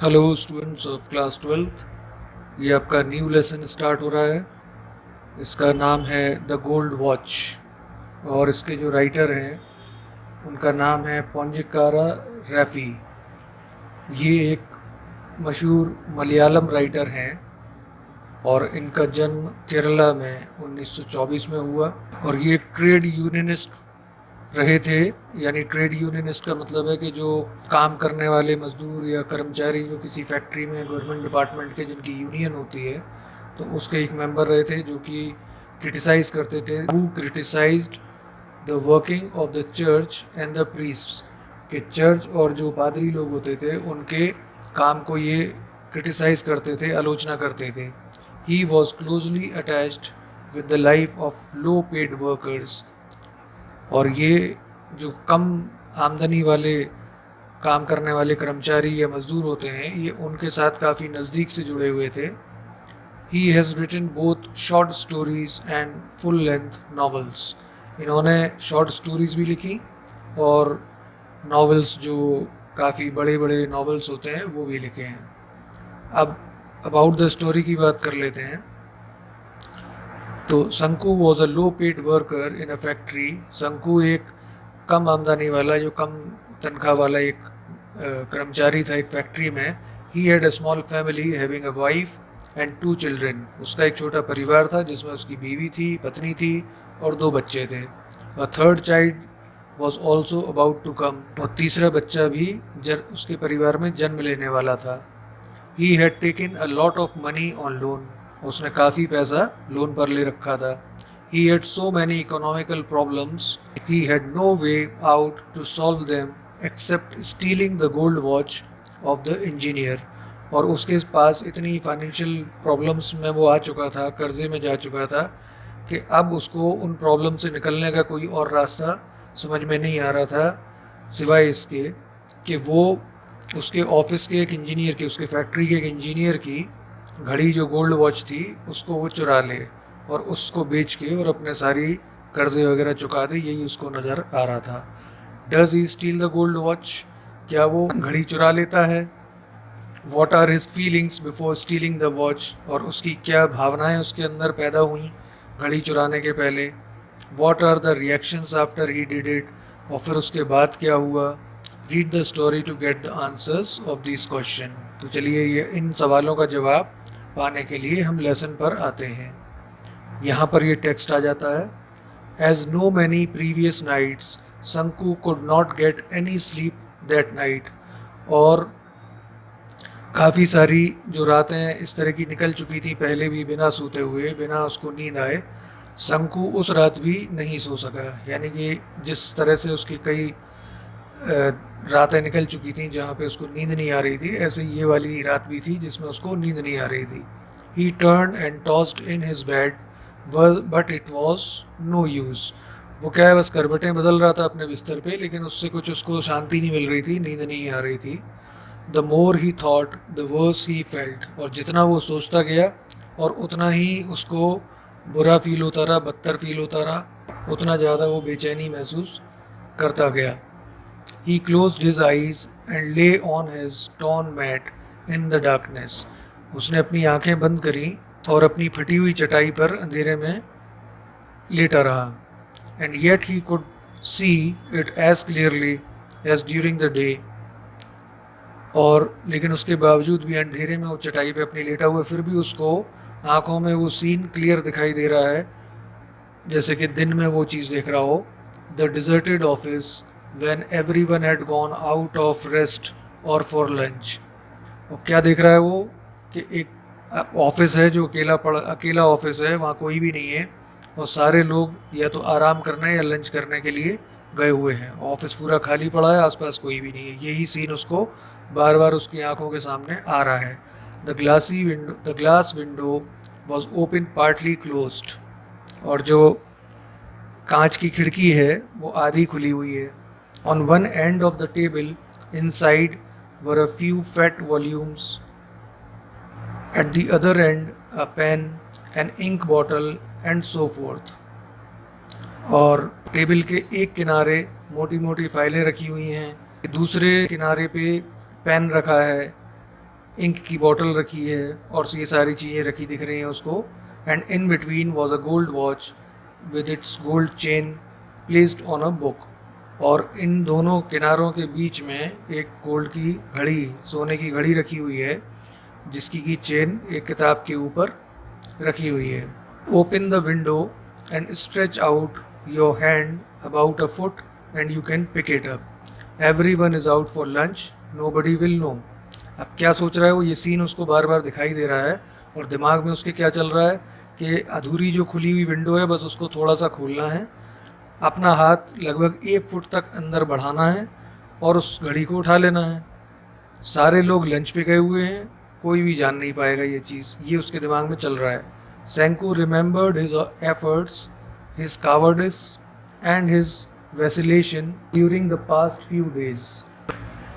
Hello students of class 12। ये आपका new lesson start हो रहा है। इसका नाम है द गोल्ड वॉच और इसके जो राइटर हैं उनका नाम है पोंजिकारा रैफी। ये एक मशहूर मलयालम राइटर हैं और इनका जन्म केरला में 1924 में हुआ और ये एक ट्रेड यूनियनिस्ट रहे थे। यानी ट्रेड यूनियनिस्ट का मतलब है कि जो काम करने वाले मजदूर या कर्मचारी जो किसी फैक्ट्री में गवर्नमेंट डिपार्टमेंट के जिनकी यूनियन होती है तो उसके एक मेंबर रहे थे जो कि क्रिटिसाइज करते थे। Who criticised the working of the church and the priests, कि चर्च और जो पादरी लोग होते थे उनके काम को ये क्रिटिसाइज करते थे, आलोचना करते थे। He was closely attached with the life of low paid workers, और ये जो कम आमदनी वाले काम करने वाले कर्मचारी या मजदूर होते हैं ये उनके साथ काफ़ी नज़दीक से जुड़े हुए थे। He has written both short stories and full length novels. इन्होंने शॉर्ट स्टोरीज भी लिखी और नॉवेल्स जो काफ़ी बड़े बड़े नॉवेल्स होते हैं वो भी लिखे हैं। अब अबाउट द स्टोरी की बात कर लेते हैं। तो शंकु was a low paid worker in a factory. शंकु एक कम आमदनी वाला, जो कम तनख्वाह वाला एक कर्मचारी था एक फैक्ट्री में। He had a small family having a wife and 2 children. उसका एक छोटा परिवार था जिसमें उसकी बीवी थी, पत्नी थी और 2 बच्चे थे। A third child was also about to come, और तीसरा बच्चा भी उसके परिवार में जन्म लेने वाला था। He had taken a lot of money on loan. उसने काफ़ी पैसा लोन पर ले रखा था। He had so many economical problems, he had no way out to solve them except stealing the gold watch of the engineer. और उसके पास इतनी फाइनेंशियल प्रॉब्लम्स में वो आ चुका था, कर्जे में जा चुका था कि अब उसको उन प्रॉब्लम से निकलने का कोई और रास्ता समझ में नहीं आ रहा था सिवाय इसके कि वो उसके ऑफिस के एक इंजीनियर की, उसके फैक्ट्री के एक इंजीनियर की घड़ी जो गोल्ड वॉच थी उसको वो चुरा ले और उसको बेच के और अपने सारी कर्जे वगैरह चुका दे। यही उसको नज़र आ रहा था। Does he steal the gold watch, क्या वो घड़ी चुरा लेता है? What are his feelings before stealing the watch, और उसकी क्या भावनाएं उसके अंदर पैदा हुई घड़ी चुराने के पहले? What are the reactions after he did it, और फिर उसके बाद क्या हुआ? Read the story to get the answers of this question. तो चलिए ये इन सवालों का जवाब पाने के लिए हम लेसन पर आते हैं। यहाँ पर ये टेक्स्ट आ जाता है। As no many previous nights Shanku could not get any sleep that night, और काफ़ी सारी जो रातें इस तरह की निकल चुकी थी पहले भी बिना सोते हुए, बिना उसको नींद आए। शंकु उस रात भी नहीं सो सका। यानी कि जिस तरह से उसकी कई रातें निकल चुकी थी जहाँ पे उसको नींद नहीं आ रही थी, ऐसे ये वाली रात भी थी जिसमें उसको नींद नहीं आ रही थी। He turn and tossed in his bed but it was no use. वो क्या है, बस करवटें बदल रहा था अपने बिस्तर पे, लेकिन उससे कुछ उसको शांति नहीं मिल रही थी, नींद नहीं आ रही थी। The more he thought the worse he felt, और जितना वो सोचता गया और उतना ही उसको बुरा फील होता रहा, बदतर फील होता रहा, उतना ज़्यादा वो बेचैनी महसूस करता गया। He closed his eyes and lay on his torn mat in the darkness. उसने अपनी आंखें बंद करी और अपनी फटी हुई चटाई पर अंधेरे में लेटा रहा। And yet he could see it as clearly as during the day. और लेकिन उसके बावजूद भी अंधेरे में वो चटाई पे अपनी लेटा हुआ, फिर भी उसको आंखों में वो सीन क्लियर दिखाई दे रहा है जैसे कि दिन में वो चीज़ देख रहा हो। The deserted office when everyone had gone out of rest or for lunch। और क्या देख रहा है वो कि एक ऑफिस है जो अकेला ऑफिस है, वहाँ कोई भी नहीं है और सारे लोग या तो आराम करने या लंच करने के लिए गए हुए हैं। ऑफिस पूरा खाली पड़ा है, आसपास कोई भी नहीं है। यही सीन उसको बार बार उसकी आंखों के सामने आ रहा है। The glass window was open partly closed, और जो कांच की खिड़की है वो आधी खुली हुई है। On one end of the table inside were a few fat volumes. At the other end, a pen, an ink bottle and so forth. और टेबल के एक किनारे मोटी मोटी फाइलें रखी हुई हैं, दूसरे किनारे पे पेन रखा है इंक की बॉटल रखी है और ये सारी चीज़ें रखी दिख रही हैं उसको। And in between was a gold watch with its gold chain placed on a book. और इन दोनों किनारों के बीच में एक गोल्ड की घड़ी, सोने की घड़ी रखी हुई है, जिसकी की चेन एक किताब के ऊपर रखी हुई है। Open the window and stretch out your hand about a foot and you can pick it up. Everyone is out for lunch, nobody will know. अब क्या सोच रहा है वो, ये सीन उसको बार बार दिखाई दे रहा है और दिमाग में उसके क्या चल रहा है कि अधूरी जो खुली हुई विंडो है बस उसको थोड़ा सा खोलना है, अपना हाथ लगभग 1 फुट तक अंदर बढ़ाना है और उस घड़ी को उठा लेना है। सारे लोग लंच पे गए हुए हैं, कोई भी जान नहीं पाएगा ये चीज़, ये उसके दिमाग में चल रहा है। Shanku remembered his efforts, his cowardice and his vacillation during the past few days.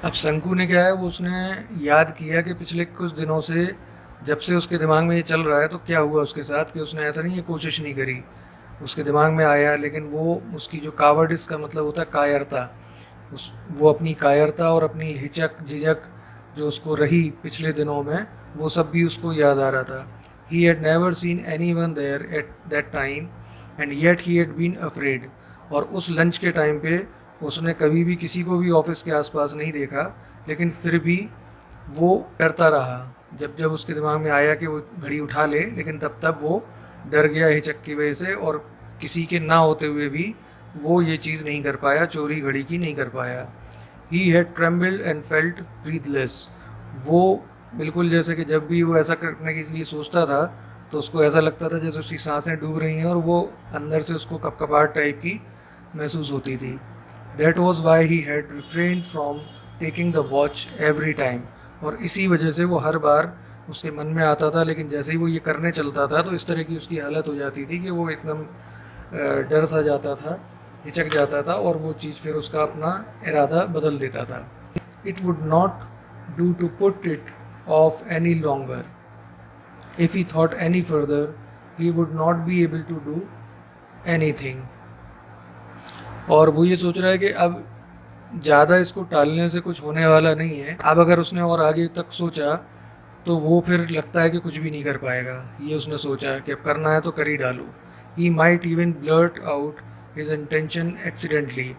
अब शंकु ने क्या है, वो उसने याद किया कि पिछले कुछ दिनों से जब से उसके दिमाग में ये चल रहा है तो क्या हुआ उसके साथ, कि उसने ऐसा नहीं है कोशिश नहीं करी, उसके दिमाग में आया, लेकिन वो उसकी जो कावर्डिस का मतलब होता है कायरता, वो अपनी कायरता और अपनी हिचक झिझक जो उसको रही पिछले दिनों में, वो सब भी उसको याद आ रहा था। He had never seen anyone there at that time and yet he had been afraid. और उस लंच के टाइम पे उसने कभी भी किसी को भी ऑफिस के आसपास नहीं देखा, लेकिन फिर भी वो डरता रहा। जब जब उसके दिमाग में आया कि वो घड़ी उठा ले, लेकिन तब तब वो डर गया हिचक की वजह से, और किसी के ना होते हुए भी वो ये चीज़ नहीं कर पाया, चोरी घड़ी की नहीं कर पाया। He had trembled and felt breathless. वो बिल्कुल जैसे कि जब भी वो ऐसा करने के लिए सोचता था तो उसको ऐसा लगता था जैसे उसकी सांसें डूब रही हैं और वो अंदर से उसको कपकपाहट टाइप की महसूस होती थी। That was why he had refrained from taking the watch every time. और इसी वजह से वो हर बार उसके मन में आता था, लेकिन जैसे ही वो ये करने चलता था तो इस तरह की उसकी हालत हो जाती थी कि वो एकदम डर सा जाता था, हिचक जाता था और वो चीज़ फिर उसका अपना इरादा बदल देता था। It would not do to put it off any longer. If he thought any further he would not be able to do anything. और वो ये सोच रहा है कि अब ज़्यादा इसको टालने से कुछ होने वाला नहीं है, अब अगर उसने और आगे तक सोचा तो वो फिर लगता है कि कुछ भी नहीं कर पाएगा। ये उसने सोचा कि अब करना है तो कर ही डालो। He might even blurt out his intention accidentally.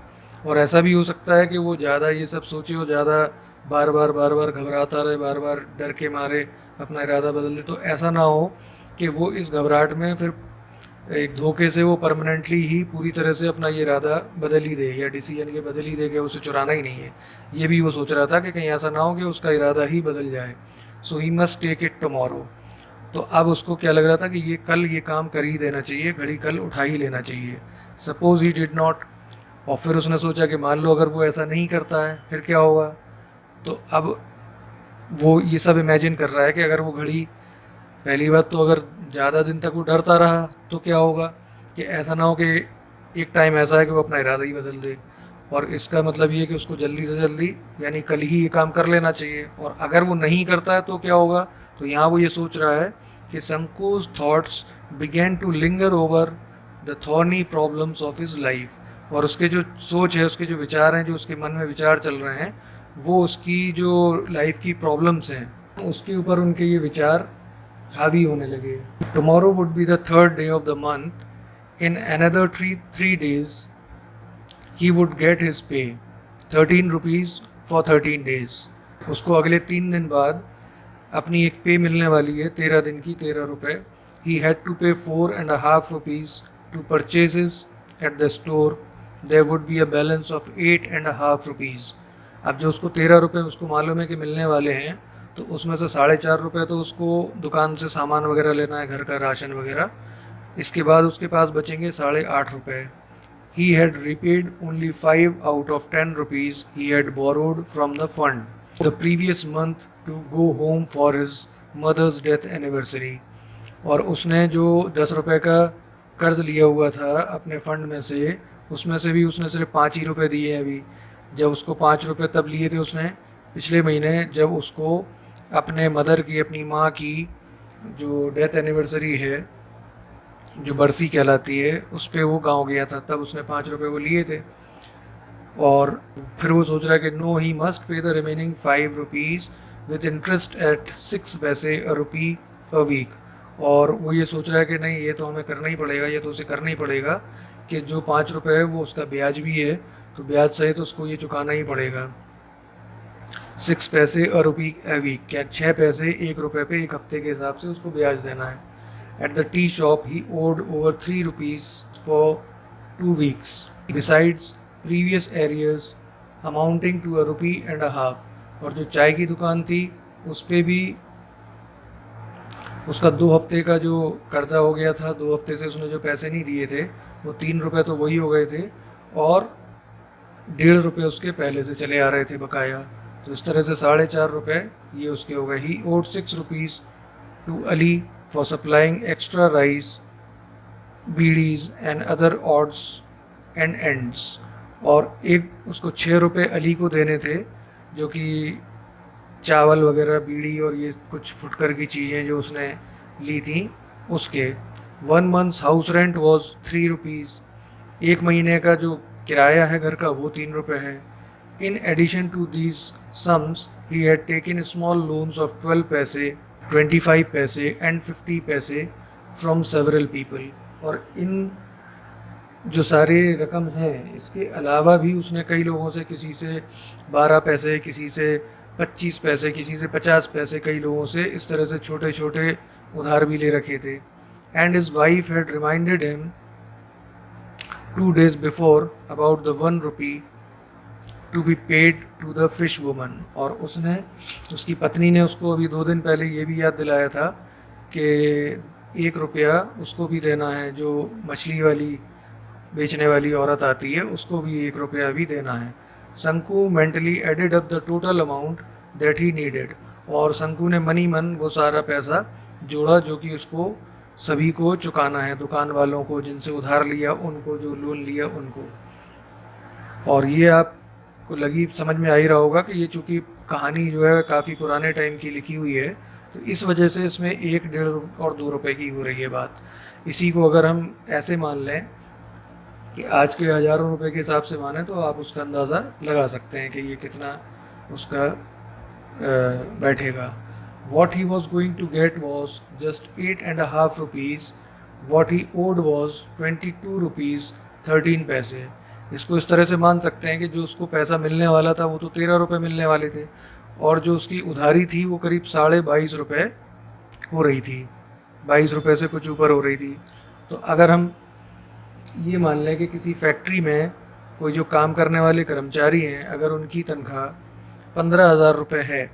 और ऐसा भी हो सकता है कि वो ज़्यादा ये सब सोचे और ज़्यादा बार बार घबराता रहे, बार बार डर के मारे अपना इरादा बदल दे, तो ऐसा ना हो कि वो इस घबराहट में फिर एक धोखे से वो परमानेंटली ही पूरी तरह से अपना ये इरादा बदल ही दे, या डिसीजन ये बदल ही दे कि उसे चुराना ही नहीं है। ये भी वो सोच रहा था कि कहीं ऐसा ना हो कि उसका इरादा ही बदल जाए। So he must take it tomorrow. तो अब उसको क्या लग रहा था कि ये कल ये काम कर ही देना चाहिए, घड़ी कल उठा ही लेना चाहिए। Suppose he did not. और फिर उसने सोचा कि मान लो अगर वो ऐसा नहीं करता है फिर क्या होगा। तो अब वो ये सब इमेजिन कर रहा है कि अगर वो घड़ी, पहली बात तो अगर ज़्यादा दिन तक वो डरता रहा तो क्या होगा, कि ऐसा ना हो कि एक टाइम ऐसा है कि वो अपना इरादा ही बदल दे। और इसका मतलब ये कि उसको जल्दी से जल्दी यानी कल ही ये काम कर लेना चाहिए। और अगर वो नहीं करता है तो क्या होगा। तो यहाँ वो ये सोच रहा है कि Shanku's thoughts began to linger over the thorny problems of his life. और उसके जो सोच है, उसके जो विचार हैं, जो उसके मन में विचार चल रहे हैं, वो उसकी जो लाइफ की प्रॉब्लम्स हैं उसके ऊपर उनके ये विचार हावी होने लगे। Tomorrow would be the third day of the month. In another three days he would get his pay 13 rupees for 13 days. उसको अगले 3 दिन बाद अपनी एक पे मिलने वाली है, 13 दिन की 13 रुपये। He had to pay 4.5 rupees to purchases at the store. There would be a balance of 8.5 rupees. अब जो उसको 13 रुपये उसको मालूम है कि मिलने वाले हैं, तो उसमें से 4.5 रुपये तो उसको दुकान से सामान वगैरह लेना है, घर का राशन वगैरह। इसके बाद उसके पास बचेंगे 8.5 रुपये। He had repaid only 5 out of 10 rupees he had borrowed from the fund the previous month to go home for his mother's death anniversary। और उसने जो 10 रुपये का कर्ज लिया हुआ था अपने फंड में से, उसमें से भी उसने सिर्फ 5 ही रुपये दिए हैं अभी। जब उसको 5 रुपये तब लिए थे उसने पिछले महीने, जब उसको अपने मदर की, अपनी माँ की जो डेथ एनिवर्सरी है, जो बरसी कहलाती है, उस पर वो गांव गया था, तब उसने 5 रुपये वो लिए थे। और फिर वो सोच रहा है कि no he must pay the remaining 5 rupees with interest at 6 पैसे अ रुपी अ वीक। और वो ये सोच रहा है कि नहीं, ये तो हमें करना ही पड़ेगा, ये तो उसे करना ही पड़ेगा कि जो 5 रुपये है वो उसका ब्याज भी है, तो ब्याज सहित तो उसको ये चुकाना ही पड़ेगा। 6 पैसे अ रुपी ए वीक, क्या 6 पैसे 1 रुपये पे 1 हफ्ते के हिसाब से उसको ब्याज देना है। At the tea shop he owed over 3 rupees for 2 weeks besides previous arrears amounting to ₹1.50। और जो चाय की दुकान थी उस पर भी उसका 2 हफ्ते का जो कर्जा हो गया था, 2 हफ्ते से उसने जो पैसे नहीं दिए थे, वो 3 रुपये तो वही हो गए थे, और 1.5 रुपये उसके पहले से चले आ रहे थे बकाया। तो इस तरह से 4.5 रुपये ये उसके हो गए। He owed 6 rupees to Ali for supplying extra rice, beedis and other odds and ends. और एक उसको 6 रुपये अली को देने थे, जो कि चावल वगैरह, बीड़ी और ये कुछ फुटकर की चीज़ें जो उसने ली थी उसके। 1 months house rent was 3 rupees. 1 महीने का जो किराया है घर का वो 3 रुपये है। In addition to these sums he had taken small loans of 12 पैसे, 25 पैसे एंड 50 पैसे फ्रॉम सेवरल पीपल। और इन जो सारे रकम हैं इसके अलावा भी उसने कई लोगों से, किसी से 12 पैसे, किसी से 25 पैसे, किसी से 50 पैसे, कई लोगों से इस तरह से छोटे छोटे उधार भी ले रखे थे। And his wife had reminded him 2 days before about the 1 rupee to be paid to the fish woman. और उसकी पत्नी ने उसको अभी 2 दिन पहले ये भी याद दिलाया था कि 1 रुपया उसको भी देना है, जो मछली वाली बेचने वाली औरत आती है उसको भी 1 रुपया भी देना है। Shanku mentally added up the total amount that he needed. और शंकु ने मनी मन वो सारा पैसा जोड़ा जो कि उसको सभी को चुकाना है, दुकान वालों को, जिनसे उधार लिया उनको, जो लोन लिया उनको। और ये आपको लगी समझ में आ ही रहा होगा कि ये चूँकि कहानी जो है काफ़ी पुराने टाइम की लिखी हुई है, तो इस वजह से इसमें 1, 1.5 और 2 रुपये की हो रही है बात। इसी को अगर हम ऐसे मान लें कि आज के हज़ारों रुपए के हिसाब से माने, तो आप उसका अंदाज़ा लगा सकते हैं कि ये कितना उसका बैठेगा। What he was going to get was just 8.5 rupees, what he owed was 22 rupees 13 पैसे। इसको इस तरह से मान सकते हैं कि जो उसको पैसा मिलने वाला था वो तो 13 रुपये मिलने वाले थे, और जो उसकी उधारी थी वो करीब 22.5 रुपये हो रही थी, 22 रुपये से कुछ ऊपर हो रही थी। तो अगर हम ये मान लें कि किसी फैक्ट्री में कोई जो काम करने वाले कर्मचारी हैं, अगर उनकी तनख्वाह 15,000 रुपये है,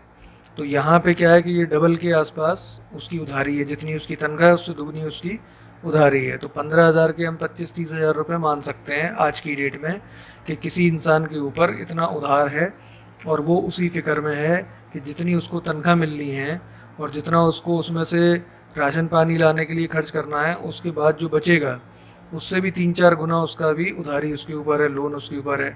तो यहाँ पे क्या है कि ये डबल के आसपास उसकी उधारी है, जितनी उसकी तनख्वाह है उससे दुगनी उसकी उधारी है। तो 15,000 के हम 25-30 हज़ार रुपये मान सकते हैं आज की डेट में कि किसी इंसान के ऊपर इतना उधार है, और वो उसी फिक्र में है कि जितनी उसको तनख्वाह मिलनी है और जितना उसको उसमें से राशन पानी लाने के लिए खर्च करना है, उसके बाद जो बचेगा उससे भी 3-4 गुना उसका भी उधारी उसके ऊपर है, लोन उसके ऊपर है।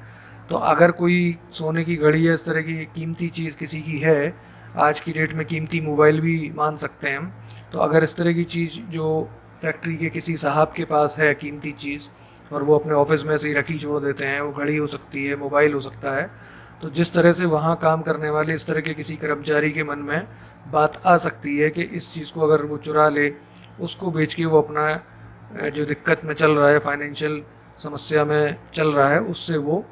तो अगर कोई सोने की घड़ी या इस तरह की कीमती चीज़ किसी की है, आज की डेट में कीमती मोबाइल भी मान सकते हैं हम, तो अगर इस तरह की चीज़ जो फैक्ट्री के किसी साहब के पास है कीमती चीज़, और वो अपने ऑफिस में से ही रखी छोड़ देते हैं, वो घड़ी हो सकती है, मोबाइल हो सकता है, तो जिस तरह से वहाँ काम करने वाले इस तरह के किसी कर्मचारी के मन में बात आ सकती है कि इस चीज़ को अगर वो चुरा ले, उसको बेच के वो अपना जो दिक्कत में चल रहा है, फाइनेंशियल समस्या में चल रहा है, उससे वो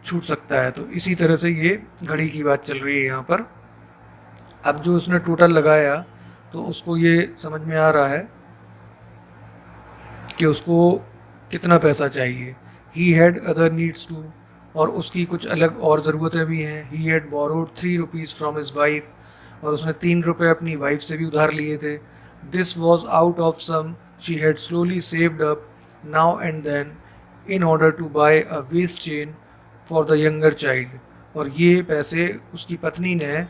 छूट सकता है। तो इसी तरह से ये घड़ी की बात चल रही है यहाँ पर। अब जो उसने टोटल लगाया तो उसको ये समझ में आ रहा है कि उसको कितना पैसा चाहिए। He had other needs too, और उसकी कुछ अलग और ज़रूरतें भी हैं। He had borrowed 3 rupees from his wife, और उसने 3 रुपये अपनी वाइफ से भी उधार लिए थे। This was out of some she had slowly saved up now and then in order to buy a waist chain for the younger child. और ये पैसे उसकी पत्नी ने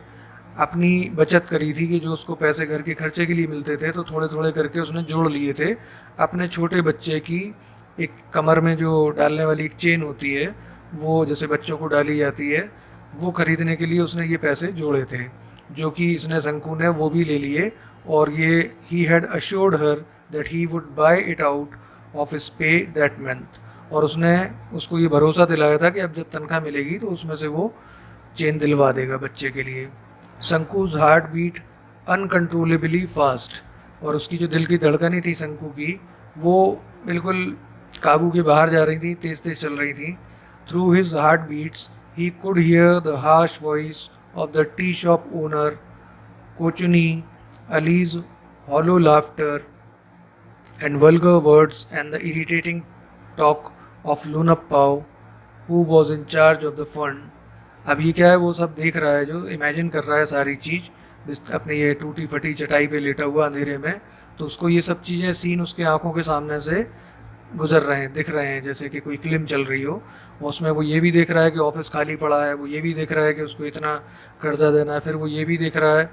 अपनी बचत करी थी कि जो उसको पैसे घर के खर्चे के लिए मिलते थे, तो थोड़े थोड़े करके उसने जोड़ लिए थे अपने छोटे बच्चे की एक कमर में जो डालने वाली एक चेन होती है, वो जैसे बच्चों को डाली जाती है, वो खरीदने के लिए उसने ये पैसे जोड़े थे, जो कि इसने शंकु ने वो भी ले लिए। और ये he had assured her that he would buy it out of his pay that month, और उसने उसको ये भरोसा दिलाया था कि अब जब तनख्वाह मिलेगी तो उसमें से वो चेन दिलवा देगा बच्चे के लिए। शंकु's हार्ट बीट अनकंट्रोलेबली फास्ट, और उसकी जो दिल की धड़कनें थी शंकु की, वो बिल्कुल काबू के बाहर जा रही थी, तेज तेज चल रही थी. Through his heart beats he could hear the harsh voice of the tea shop owner Kochunni, Ali's hollow laughter and vulgar words, and the irritating talk of Lunapao, who was in charge of the fund. अब ये क्या है, वो सब देख रहा है, जो इमेजिन कर रहा है सारी चीज़ अपने ये टूटी फटी चटाई पे लेटा हुआ अंधेरे में, तो उसको ये सब चीज़ें सीन उसके आंखों के सामने से गुजर रहे हैं, दिख रहे हैं, जैसे कि कोई फिल्म चल रही हो. उसमें वो ये भी देख रहा है कि ऑफिस खाली पड़ा है, वो ये भी देख रहा है कि उसको इतना कर्जा देना है, फिर वो ये भी देख रहा है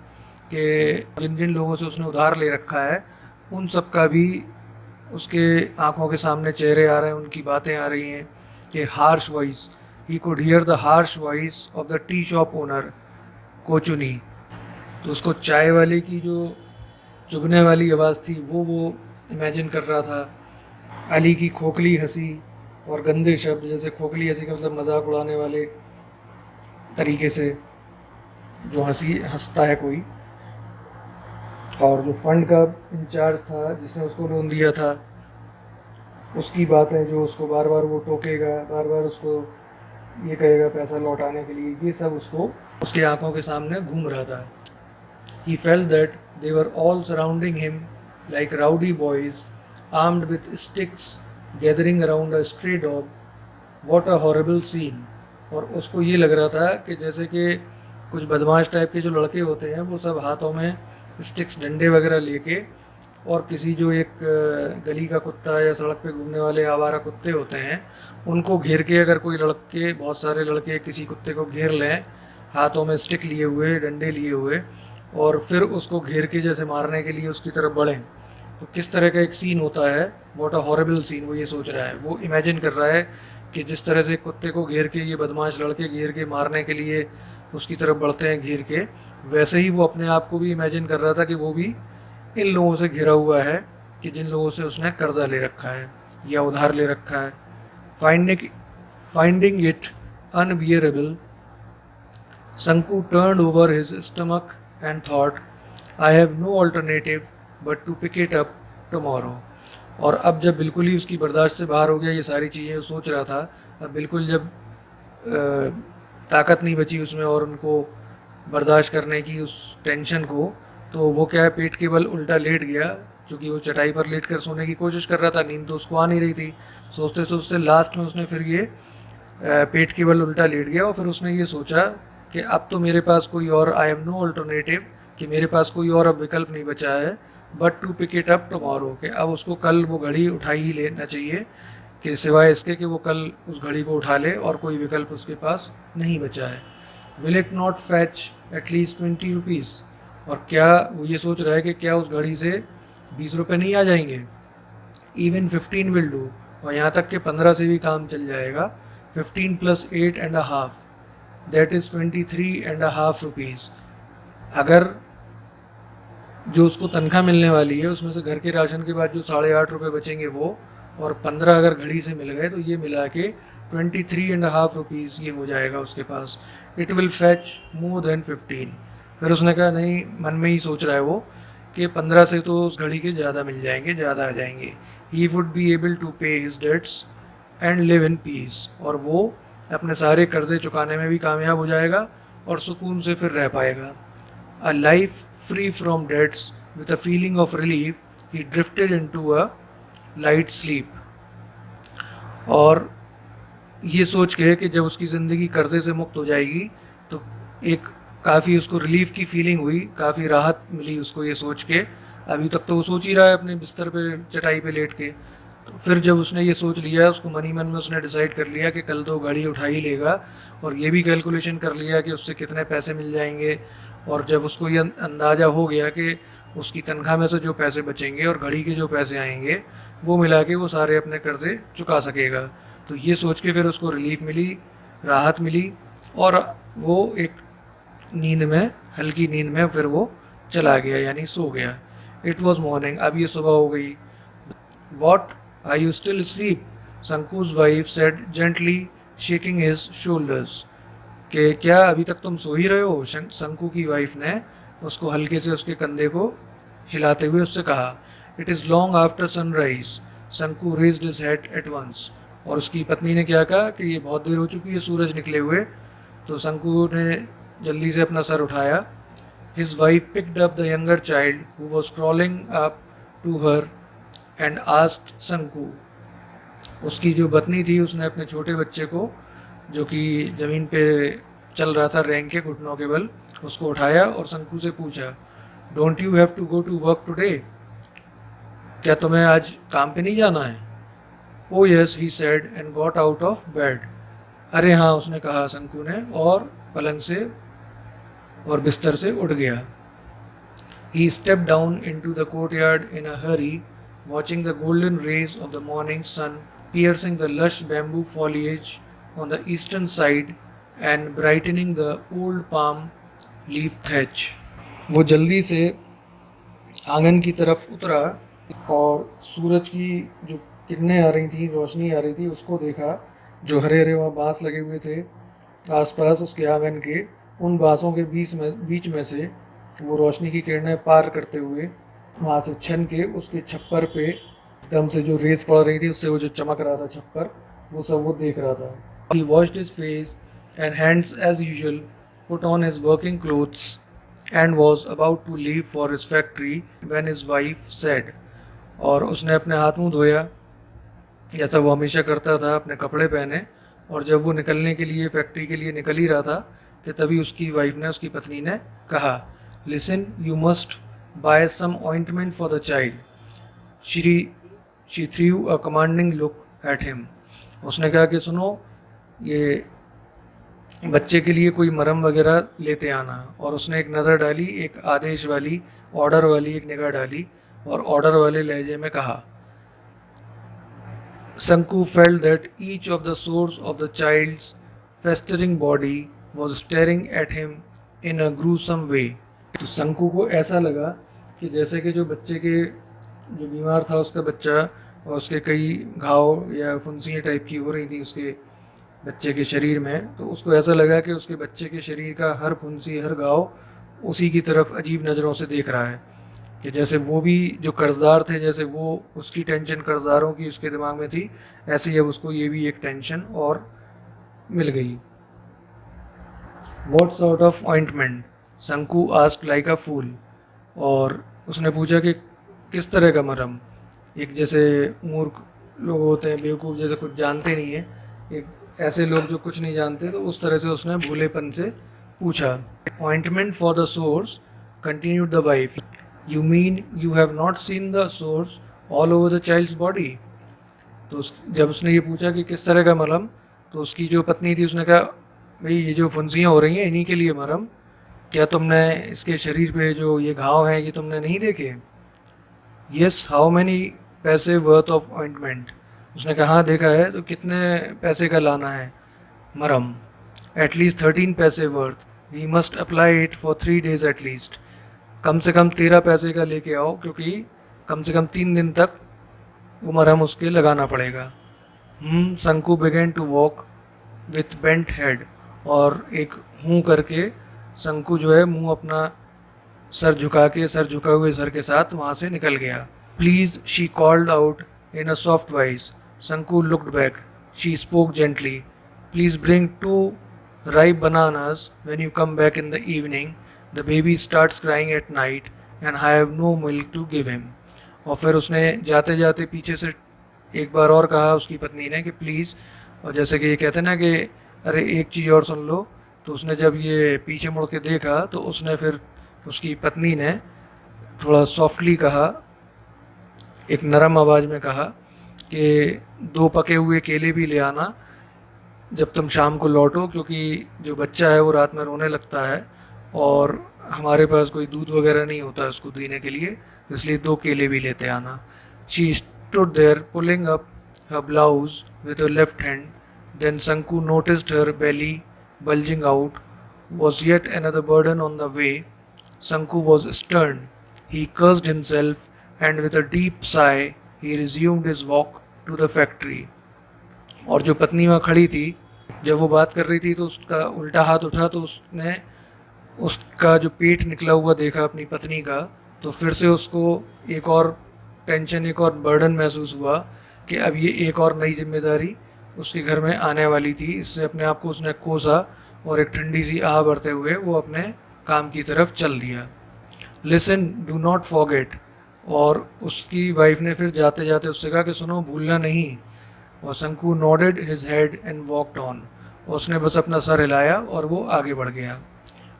कि जिन जिन लोगों से उसने उधार ले रखा है उन सब का भी उसके आंखों के सामने चेहरे आ रहे हैं, उनकी बातें आ रही हैं. कि harsh voice, he could hear the harsh voice of the tea shop owner Kochunni, तो उसको चाय वाले की जो चुभने वाली आवाज़ थी वो इमेजिन कर रहा था. अली की खोखली हंसी और गंदे शब्द, जैसे खोखली हंसी का मतलब मजाक उड़ाने वाले तरीके से जो हंसता है कोई, और जो फंड का इंचार्ज था जिसने उसको लोन दिया था, उसकी बातें जो उसको बार बार वो टोकेगा, बार बार उसको ये कहेगा पैसा लौटाने के लिए, ये सब उसको उसके आंखों के सामने घूम रहा था. He felt that they were all surrounding him like rowdy boys armed with sticks gathering around a stray dog. What a horrible scene. और उसको ये लग रहा था कि जैसे कि कुछ बदमाश टाइप के जो लड़के होते हैं वो सब हाथों में स्टिक्स, डंडे वगैरह लेके, और किसी जो एक गली का कुत्ता या सड़क पे घूमने वाले आवारा कुत्ते होते हैं उनको घेर के, अगर कोई लड़के, बहुत सारे लड़के किसी कुत्ते को घेर लें हाथों में स्टिक लिए हुए, डंडे लिए हुए, और फिर उसको घेर के जैसे मारने के लिए उसकी तरफ बढ़ें, तो किस तरह का एक सीन होता है. व्हाट अ हॉरिबल सीन, वो ये सोच रहा है, वो इमेजिन कर रहा है कि जिस तरह से कुत्ते को घेर के ये बदमाश लड़के घेर के मारने के लिए उसकी तरफ बढ़ते हैं घेर के, वैसे ही वो अपने आप को भी इमेजिन कर रहा था कि वो भी इन लोगों से घिरा हुआ है कि जिन लोगों से उसने कर्जा ले रखा है या उधार ले रखा है. Finding it unbearable, Sanku turned over his stomach and thought, I have no alternative but to pick it up tomorrow. और अब जब बिल्कुल ही उसकी बर्दाश्त से बाहर हो गया ये सारी चीज़ें सोच रहा था, अब बिल्कुल जब ताकत नहीं बची उसमें और उनको बर्दाश्त करने की उस टेंशन को, तो वो क्या है, पेट के बल उल्टा लेट गया, क्योंकि वो चटाई पर लेट कर सोने की कोशिश कर रहा था, नींद तो उसको आ नहीं रही थी. सोचते सोचते लास्ट में उसने फिर ये पेट के बल उल्टा लेट गया, और फिर उसने ये सोचा कि अब तो मेरे पास कोई और, आई हैव नो अल्टरनेटिव, कि मेरे पास कोई और अब विकल्प नहीं बचा है, but to pick it up tomorrow, कि अब उसको कल वो घड़ी उठा ही लेना चाहिए, कि सिवाय इसके कि वो कल उस घड़ी को उठा ले, और कोई विकल्प उसके पास नहीं बचा है. Will it not fetch at least 20 rupees, और क्या वो ये सोच रहा है कि क्या उस घड़ी से 20 रुपये नहीं आ जाएंगे. इवन 15 विल डू, और यहाँ तक कि 15 से भी काम चल जाएगा. 15 + 8.5 दैट इज़ 23.5 रुपीज़. अगर जो उसको तनख्वाह मिलने वाली है उसमें से घर के राशन के बाद जो 8.5 रुपये बचेंगे वो, और 15 अगर घड़ी से मिल गए तो ये मिला के 23.5 रुपीज़ ये हो जाएगा उसके पास. It will fetch more than 15. फिर उसने कहा नहीं, मन में ही सोच रहा है वो कि 15 से तो उस घड़ी के ज़्यादा मिल जाएंगे, ज़्यादा आ जाएंगे. He would be able to pay his debts and live in peace, और वो अपने सारे कर्जे चुकाने में भी कामयाब हो जाएगा और सुकून से फिर रह पाएगा. A life free from debts, with a feeling of relief, he drifted into a light sleep. और ये सोच के कि जब उसकी ज़िंदगी कर्जे से मुक्त हो जाएगी तो एक काफ़ी उसको रिलीफ की फीलिंग हुई, काफ़ी राहत मिली उसको ये सोच के. अभी तक तो वो सोच ही रहा है अपने बिस्तर पे, चटाई पे लेट के. तो फिर जब उसने ये सोच लिया, उसको मन ही मन में उसने डिसाइड कर लिया कि कल तो गाड़ी उठा ही लेगा, और ये भी कैलकुलेशन कर लिया कि उससे कितने पैसे मिल जाएंगे. और जब उसको ये अंदाज़ा हो गया कि उसकी तनख्वाह में से जो पैसे बचेंगे और घड़ी के जो पैसे आएंगे वो मिला के वो सारे अपने कर्जे चुका सकेगा, तो ये सोच के फिर उसको रिलीफ मिली, राहत मिली, और वो एक नींद में, हल्की नींद में फिर वो चला गया, यानी सो गया. इट वॉज मॉर्निंग, अब ये सुबह हो गई. What, are you still sleep? Sanku's wife said gently, shaking his shoulders. कि क्या अभी तक तुम सो ही रहे हो? शंकु की वाइफ ने उसको हल्के से उसके कंधे को हिलाते हुए उससे कहा। It is long after sunrise. Shanku raised his head at once. और उसकी पत्नी ने क्या कहा कि ये बहुत देर हो चुकी है सूरज निकले हुए। तो शंकु ने जल्दी से अपना सर उठाया। His wife picked up the younger child who was crawling up to her and asked Shanku. उसकी जो पत्नी थी उसने अपने छोटे बच्चे को, जो कि ज़मीन पे चल रहा था रेंग के घुटनों के बल, उसको उठाया और शंकु से पूछा, don't you have to go to work today? क्या तुम्हें आज काम पे नहीं जाना है? Oh yes, he said and got out of bed. अरे हाँ, उसने कहा शंकु ने, और पलंग से और बिस्तर से उठ गया। He stepped down into the courtyard in a hurry, watching the golden rays of the morning sun piercing the lush bamboo foliage on the eastern side and brightening the old palm leaf thatch. वो जल्दी से आंगन की तरफ उतरा और सूरज की जो किरणें आ रही थी, रोशनी आ रही थी, उसको देखा। जो हरे हरे वहाँ बांस लगे हुए थे आसपास उसके आंगन के, उन बांसों के बीच में से वो रोशनी की किरणें पार करते हुए वहाँ से छन के उसके छप्पर पे एकदम से जो रेस पड़ रही थी उससे वो जो चमक रहा था छप्पर, वो सब वो देख रहा था। He washed his face and hands as usual, put on his working clothes and was about to leave for his factory when his wife said, और उसने अपने हाथ मुंह धोया जैसा वो हमेशा करता था, अपने कपड़े पहने, और जब वो निकलने के लिए फैक्ट्री के लिए निकल ही रहा था कि तभी उसकी वाइफ ने, उसकी पत्नी ने कहा, listen, you must buy some ointment for the child. She threw a commanding look at him. उसने कहा कि सुनो, ये बच्चे के लिए कोई मरहम वगैरह लेते आना। और उसने एक नज़र डाली, एक आदेश वाली, ऑर्डर वाली एक निगाह डाली, और ऑर्डर वाले लहजे में कहा। Sanku felt that each of the sores of the child's festering body was staring at him in a gruesome way. तो शंकु को ऐसा लगा कि जैसे कि जो बच्चे के, जो बीमार था उसका बच्चा, और उसके कई घाव या फुंसियाँ टाइप की हो रही थी उसके बच्चे के शरीर में, तो उसको ऐसा लगा कि उसके बच्चे के शरीर का हर फुंसी, हर घाव उसी की तरफ अजीब नज़रों से देख रहा है। कि जैसे वो भी जो कर्जदार थे, जैसे वो उसकी टेंशन कर्जदारों की उसके दिमाग में थी, ऐसे ही अब उसको ये भी एक टेंशन और मिल गई। What sort of ointment? शंकु आस्क्ड लाइक अ फूल। और उसने पूछा कि किस तरह का मरहम। एक जैसे मूर्ख लोग होते हैं, बेवकूफ़, जैसे कुछ जानते नहीं है, एक ऐसे लोग जो कुछ नहीं जानते, तो उस तरह से उसने भूलेपन से पूछा। Ointment for the sores, continued the wife. You mean you have not seen the sores all over the child's body? तो जब उसने ये पूछा कि किस तरह का मरहम, तो उसकी जो पत्नी थी उसने कहा, भाई ये जो फुंसियाँ हो रही हैं इन्हीं के लिए मरहम। क्या तुमने इसके शरीर पे जो ये घाव हैं ये तुमने नहीं देखे? यस, हाउ मैनी पैसे वर्थ ऑफ ऑइंटमेंट? उसने कहा, हाँ देखा है। तो कितने पैसे का लाना है मरहम? एटलीस्ट 13 पैसे worth. We must apply it for 3 days at least. कम से कम 13 पैसे का लेके आओ, क्योंकि कम से कम 3 दिन तक वो मरहम उसके लगाना पड़ेगा। Shanku began to walk with bent head. और एक हूँ करके शंकु जो है मुंह अपना सर झुका के, सर झुका हुए सर के साथ वहाँ से निकल गया। Please, she called out in a soft voice. Shanku looked back. She spoke gently. Please bring 2 ripe bananas when you come back in the evening. The baby starts crying at night and I have no milk to give him. और फिर उसने जाते जाते पीछे से एक बार और कहा उसकी पत्नी ने कि प्लीज़, और जैसे कि ये कहते हैं ना कि अरे एक चीज़ और सुन लो, तो उसने जब ये पीछे मुड़ के देखा तो उसने फिर, उसकी पत्नी ने थोड़ा सॉफ्टली कहा, एक नरम आवाज़ में कहा कि 2 पके हुए केले भी ले आना जब तुम शाम को लौटो, क्योंकि जो बच्चा है वो रात में रोने लगता है और हमारे पास कोई दूध वगैरह नहीं होता उसको देने के लिए, इसलिए 2 केले भी लेते आना। She stood there pulling up her blouse with her left hand. Then Shanku noticed her belly bulging out. Was yet another burden on the way. Sanku was stern. He cursed himself and with a deep sigh he resumed his walk to the factory. और जो पत्नी वहाँ खड़ी थी जब वो बात कर रही थी तो उसका उल्टा हाथ उठा तो उसने उसका जो पेट निकला हुआ देखा अपनी पत्नी का, तो फिर से उसको एक और टेंशन, एक और बर्डन महसूस हुआ कि अब ये एक और नई जिम्मेदारी उसके घर में आने वाली थी। इससे अपने आप को उसने कोसा और एक ठंडी सी आह भरते हुए वो अपने काम की तरफ चल दिया। Listen, do not forget. और उसकी वाइफ ने फिर जाते जाते उससे कहा कि सुनो, भूलना नहीं। और शंकु nodded his head and walked on. उसने बस अपना सर हिलाया और वो आगे बढ़ गया।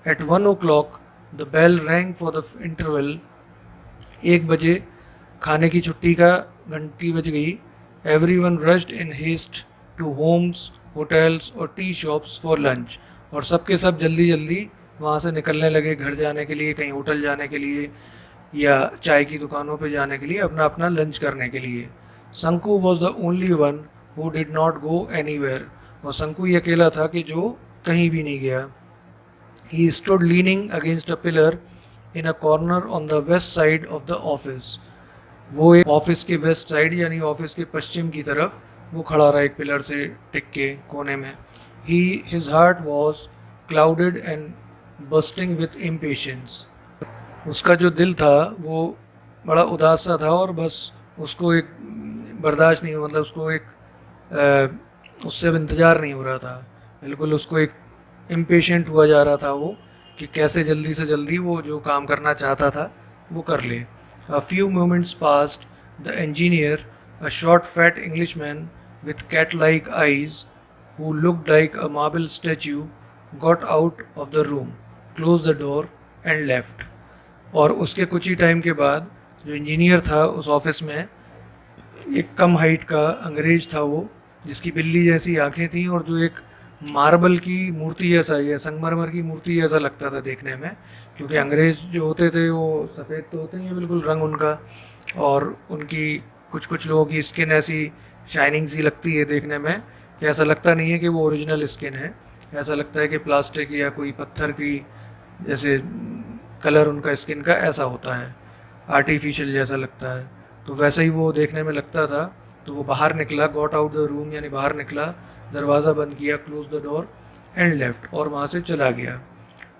At 1 o'clock the bell rang for the interval. 1 बजे खाने की छुट्टी का घंटी बज गई। Everyone rushed in haste to homes, hotels और टी शॉप्स फॉर लंच। और सबके सब जल्दी जल्दी वहाँ से निकलने लगे घर जाने के लिए, कहीं होटल जाने के लिए या चाय की दुकानों पे जाने के लिए, अपना अपना लंच करने के लिए। शंकु was the only one who did not go anywhere. और शंकु ही अकेला था कि जो कहीं भी नहीं गया। He stood leaning against a pillar in a corner on the west side of the office. वो एक ऑफिस के वेस्ट साइड यानी ऑफिस के पश्चिम की तरफ वो खड़ा रहा एक पिलर से टिक के कोने में। His heart was clouded and bursting with impatience. उसका जो दिल था वो बड़ा उदास सा था और बस उसको एक बर्दाश्त नहीं, मतलब उसको एक उससे अब इंतज़ार नहीं हो रहा था। बिल्कुल उसको एक इम्पेशेंट हुआ जा रहा था वो कि कैसे जल्दी से जल्दी वो जो काम करना चाहता था वो कर ले। A few moments passed. The engineer, a short fat Englishman with cat like eyes who looked like a marble statue, got out of the room, close the door and left. और उसके कुछ ही टाइम के बाद जो engineer था उस office में, एक कम हाइट का अंग्रेज था वो, जिसकी बिल्ली जैसी आंखें थी और जो एक मार्बल की मूर्ति जैसा या संगमरमर की मूर्ति जैसा लगता था देखने में, क्योंकि अंग्रेज जो होते थे वो सफ़ेद तो होते हैं बिल्कुल रंग उनका, और उनकी कुछ कुछ लोगों की स्किन ऐसी शाइनिंग सी लगती है देखने में कि ऐसा लगता नहीं है कि वो ओरिजिनल स्किन है, ऐसा लगता है कि प्लास्टिक या कोई पत्थर की जैसे कलर उनका स्किन का ऐसा होता है, आर्टिफिशियल जैसा लगता है। तो वैसा ही वो देखने में लगता था। तो वो बाहर निकला, गॉट आउट द रूम यानी बाहर निकला, दरवाज़ा बंद किया, close the door and left, और वहाँ से चला गया।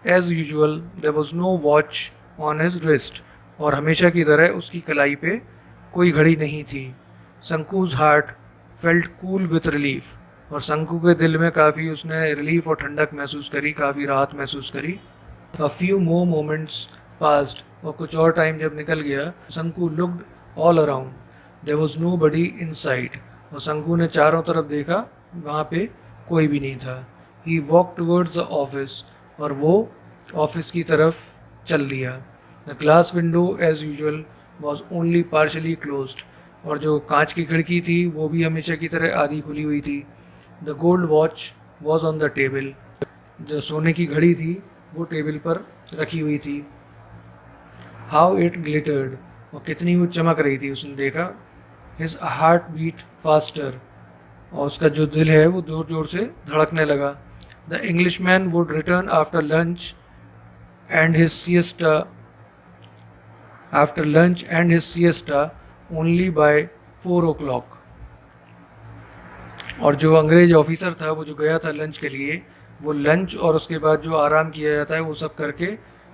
As usual there was no watch on his wrist. और हमेशा की तरह उसकी कलाई पे कोई घड़ी नहीं थी। Shanku's heart felt cool with relief. और शंकु के दिल में काफ़ी उसने रिलीफ और ठंडक महसूस करी, काफ़ी राहत महसूस करी। A few more moments passed. और कुछ और टाइम जब निकल गया, Shanku looked all around, there was nobody in sight. और शंकु ने चारों तरफ देखा, वहाँ पे कोई भी नहीं था। He walk towards the office. और वो ऑफिस की तरफ चल दिया। The glass window as usual was only partially closed. और जो कांच की खिड़की थी वो भी हमेशा की तरह आधी खुली हुई थी। The gold watch was on the table. जो सोने की घड़ी थी वो टेबल पर रखी हुई थी। How it glittered. और कितनी वो चमक रही थी, उसने देखा। His heart beat faster. और उसका जो दिल है वो जोर जोर से धड़कने लगा। The English man would return after lunch and his siesta only by 4 o'clock। और जो अंग्रेज ऑफिसर था वो जो गया था लंच के लिए, वो लंच और उसके बाद जो आराम किया जाता है वो सब करके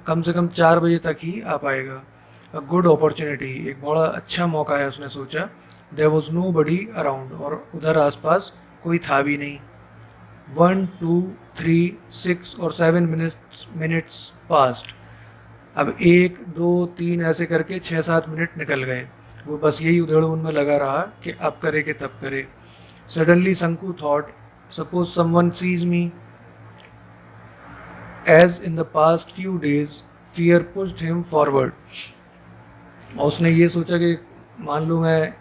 कम से कम 4 बजे तक ही आ पाएगा। अ गुड अपॉर्चुनिटी, एक बड़ा अच्छा मौका है उसने सोचा। There was nobody around. और उधर आसपास कोई था भी नहीं। 1 2 3 6 और 7 मिनट्स पास्ट। अब 1 2 3 ऐसे करके 6-7 मिनट निकल गए। वो बस यही उधेड़-बुन में लगा रहा कि अब करे कि तब करे। Suddenly Shanku thought, suppose someone sees me. As in the past few days fear pushed him forward. और उसने ये सोचा कि मान लो मैं,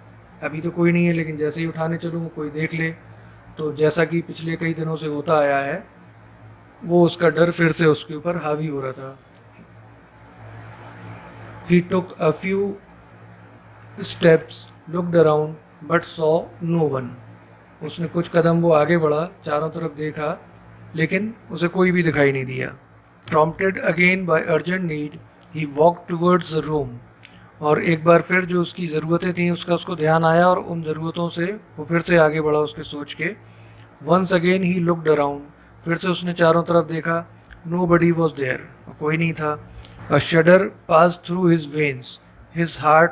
अभी तो कोई नहीं है, लेकिन जैसे ही उठाने चलूँ कोई देख ले, तो जैसा कि पिछले कई दिनों से होता आया है, वो उसका डर फिर से उसके ऊपर हावी हो रहा था। He took a few steps, looked around, but saw no one. उसने कुछ कदम वो आगे बढ़ा, चारों तरफ देखा, लेकिन उसे कोई भी दिखाई नहीं दिया। Prompted again by urgent need, he walked towards the room. और एक बार फिर जो उसकी ज़रूरतें थी उसका उसको ध्यान आया, और उन ज़रूरतों से वो फिर से आगे बढ़ा उसके सोच के। Once again he looked around, फिर से उसने चारों तरफ देखा, नोबडी वॉज देयर, कोई नहीं था। A shudder pass through his veins, his heart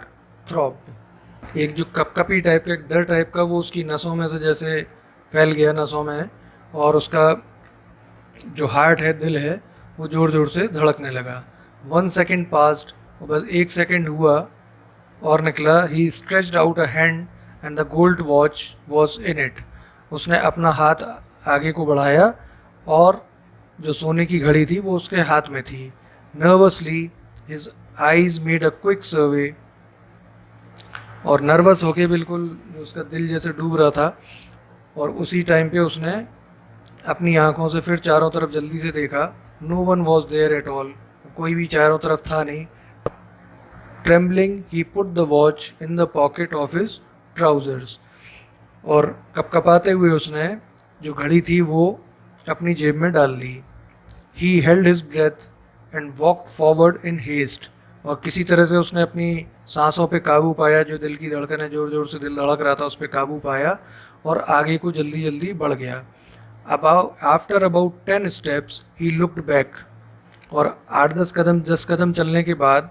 throbbed, एक जो कपकपी टाइप का, एक डर टाइप का, वो उसकी नसों में से जैसे फैल गया, नसों में, और उसका जो हार्ट है, दिल है, वो ज़ोर ज़ोर से धड़कने लगा। 1 सेकेंड पास्ड, बस 1 सेकेंड हुआ और निकला। He stretched out a hand and the gold watch was in it, उसने अपना हाथ आगे को बढ़ाया और जो सोने की घड़ी थी वो उसके हाथ में थी। Nervously his eyes made a quick survey, और नर्वस होके बिल्कुल उसका दिल जैसे डूब रहा था, और उसी टाइम पे उसने अपनी आंखों से फिर चारों तरफ जल्दी से देखा। No one was there at all, कोई भी चारों तरफ था नहीं। Trembling he put the watch in the pocket of his trousers, और कपकपाते हुए उसने जो घड़ी थी वो अपनी जेब में डाल ली। He held his breath and walked forward in haste, और किसी तरह से उसने अपनी सांसों पे काबू पाया, जो दिल की धड़कन, जोर जोर से दिल धड़क रहा था, उस पर काबू पाया और आगे को जल्दी जल्दी बढ़ गया। After about 10 steps he looked back, और 10 कदम चलने के बाद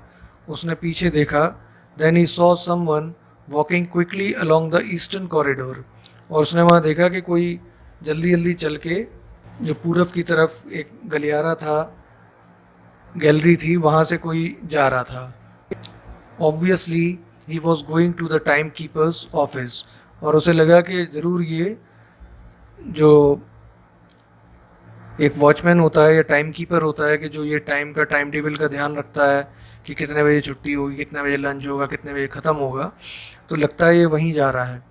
उसने पीछे देखा। Then he saw someone walking quickly along the eastern corridor, और उसने वहाँ देखा कि कोई जल्दी जल्दी चल के जो पूरब की तरफ एक गलियारा था, गैलरी थी, वहाँ से कोई जा रहा था। Obviously he was going to the time keeper's office, और उसे लगा कि ज़रूर ये जो एक वॉचमैन होता है या टाइम कीपर होता है कि जो ये टाइम का, टाइम टेबल का ध्यान रखता है कि कितने बजे छुट्टी होगी, कितने बजे लंच होगा, कितने बजे ख़त्म होगा, तो लगता है ये वहीं जा रहा है।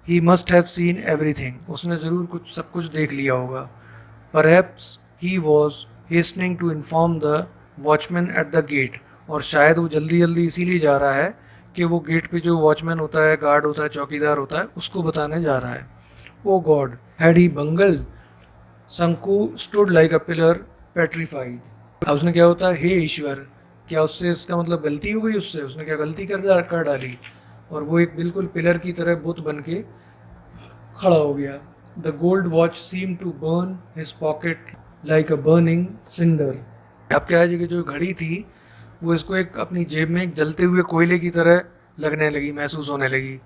He must have seen everything, उसने ज़रूर सब कुछ देख लिया होगा। Perhaps he was hastening to inform the watchman at the gate, और शायद वो जल्दी जल्दी इसीलिए जा रहा है कि वो गेट पे जो वॉचमैन होता है, गार्ड होता है, चौकीदार होता है, उसको बताने जा रहा है। ओ गॉड, हैड ही बंगल, शंकु stood like a pillar petrified. अब उसने क्या होता है, हे ईश्वर, क्या उससे, इसका मतलब गलती हो गई उससे, उसने क्या गलती कर डाली, और वो एक बिल्कुल पिलर की तरह बुत बन के खड़ा हो गया। The gold watch seem to burn his pocket like a burning cinder. अब क्या है कि जो घड़ी थी वो इसको एक अपनी जेब में एक जलते हुए कोयले की तरह लगने लगी, महसूस होने लगी।